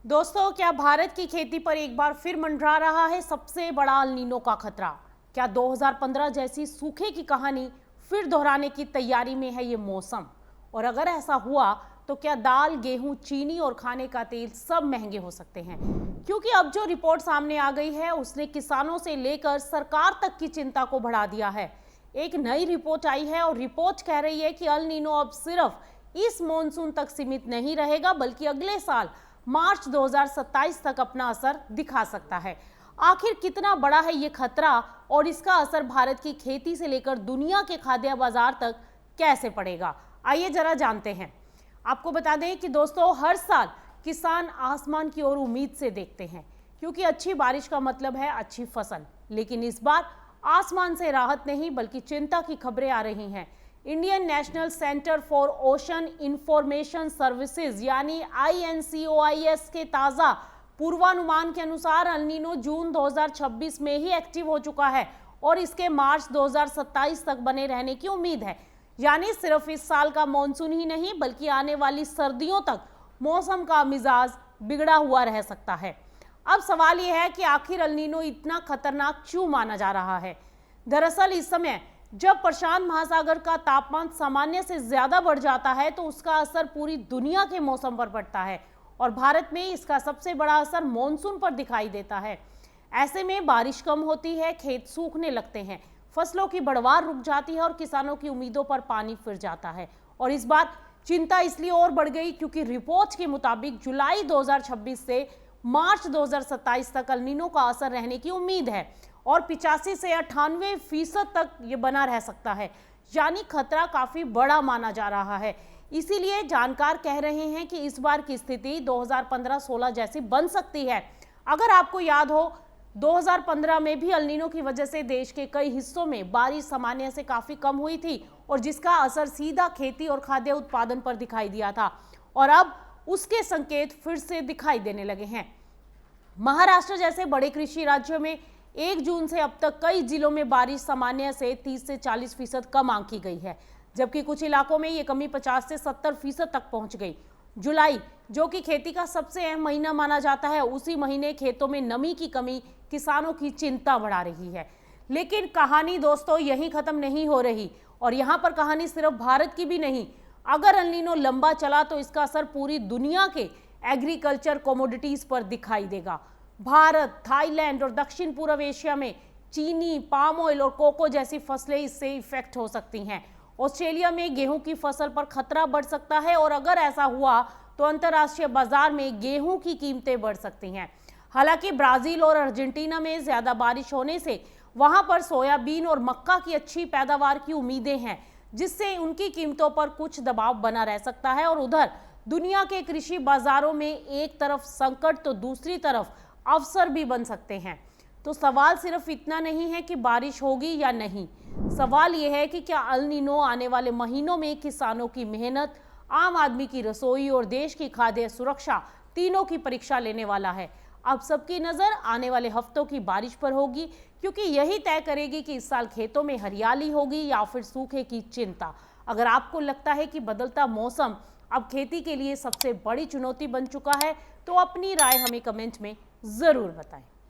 दोस्तों, क्या भारत की खेती पर एक बार फिर मंडरा रहा है सबसे बड़ा अल नीनो का खतरा? क्या 2015 जैसी सूखे की कहानी फिर दोहराने की तैयारी में है ये मौसम? और अगर ऐसा हुआ तो क्या दाल, गेहूं, चीनी और खाने का तेल सब महंगे हो सकते हैं? क्योंकि अब जो रिपोर्ट सामने आ गई है उसने किसानों से लेकर सरकार तक की चिंता को बढ़ा दिया है। एक नई रिपोर्ट आई है और रिपोर्ट कह रही है कि अल नीनो अब सिर्फ इस मॉनसून तक सीमित नहीं रहेगा, बल्कि अगले साल मार्च 2027 तक अपना असर दिखा सकता है। आखिर कितना बड़ा है ये खतरा और इसका असर भारत की खेती से लेकर दुनिया के खाद्य बाजार तक कैसे पड़ेगा? आइए जरा जानते हैं। आपको बता दें कि दोस्तों, हर साल किसान आसमान की ओर उम्मीद से देखते हैं, क्योंकि अच्छी बारिश का मतलब है अच्छी फसल। लेकिन इस बार आसमान से राहत नहीं बल्कि चिंता की खबरें आ रही हैं। Indian national centre for ocean information services यानी INCOIS के ताजा पूर्वानुमान के अनुसार अल नीनो जून 2026 में ही एक्टिव हो चुका है और इसके मार्च 2027 तक बने रहने की उम्मीद है। यानी सिर्फ इस साल का मॉनसून ही नहीं बल्कि आने वाली सर्दियों तक मौसम का मिजाज बिगड़ा हुआ रह सकता है। अब सवाल यह है कि आखिर अल नीनो इतना खतरनाक क्यों माना जा रहा है? दरअसल इस समय जब प्रशांत महासागर का तापमान सामान्य से ज्यादा बढ़ जाता है तो उसका असर पूरी दुनिया के मौसम पर पड़ता है और भारत में इसका सबसे बड़ा असर मॉनसून पर दिखाई देता है। ऐसे में बारिश कम होती है, खेत सूखने लगते हैं, फसलों की बढ़वार रुक जाती है और किसानों की उम्मीदों पर पानी फिर जाता है। और इस बार चिंता इसलिए और बढ़ गई क्योंकि रिपोर्ट के मुताबिक जुलाई 2026 से मार्च 2027 तक अल नीनो का असर रहने की उम्मीद है और 85 से 98% तक ये बना रह सकता है। यानी खतरा काफी बड़ा माना जा रहा है। इसीलिए जानकार कह रहे हैं कि इस बार की स्थिति 2015-16 जैसी बन सकती है। अगर आपको याद हो, 2015 में भी अल नीनो की वजह से देश के कई हिस्सों में बारिश सामान्य से काफी कम हुई थी और जिसका असर सीधा खेती और खाद्य उत्पादन पर दिखाई दिया था और अब उसके संकेत फिर से दिखाई देने लगे हैं। महाराष्ट्र जैसे बड़े कृषि राज्यों में 1 जून से अब तक कई जिलों में बारिश सामान्य से 30 से 40% कम आंकी गई है, जबकि कुछ इलाकों में ये कमी 50 से 70% तक पहुंच गई। जुलाई, जो कि खेती का सबसे अहम महीना माना जाता है, उसी महीने खेतों में नमी की कमी किसानों की चिंता बढ़ा रही है। लेकिन कहानी दोस्तों यहीं खत्म नहीं हो रही और यहाँ पर कहानी सिर्फ भारत की भी नहीं। अगर अल नीनो लंबा चला तो इसका असर पूरी दुनिया के एग्रीकल्चर कमोडिटीज पर दिखाई देगा। भारत, थाईलैंड और दक्षिण पूर्व एशिया में चीनी, पाम ऑयल और कोको जैसी फसलें इससे इफेक्ट हो सकती हैं। ऑस्ट्रेलिया में गेहूं की फसल पर खतरा बढ़ सकता है और अगर ऐसा हुआ तो अंतर्राष्ट्रीय बाजार में गेहूं की कीमतें बढ़ सकती हैं। हालांकि ब्राजील और अर्जेंटीना में ज्यादा बारिश होने से वहां पर सोयाबीन और मक्का की अच्छी पैदावार की उम्मीदें हैं, जिससे उनकी कीमतों पर कुछ दबाव बना रह सकता है। और उधर दुनिया के कृषि बाजारों में एक तरफ संकट तो दूसरी तरफ अवसर भी बन सकते हैं। तो सवाल सिर्फ इतना नहीं है कि बारिश होगी या नहीं, सवाल यह है कि क्या अल नीनो आने वाले महीनों में किसानों की मेहनत, आम आदमी की रसोई और देश की खाद्य सुरक्षा तीनों की परीक्षा लेने वाला है। अब सबकी नजर आने वाले हफ्तों की बारिश पर होगी, क्योंकि यही तय करेगी कि इस साल खेतों में हरियाली होगी या फिर सूखे की चिंता। अगर आपको लगता है कि बदलता मौसम अब खेती के लिए सबसे बड़ी चुनौती बन चुका है तो अपनी राय हमें कमेंट में जरूर बताएं।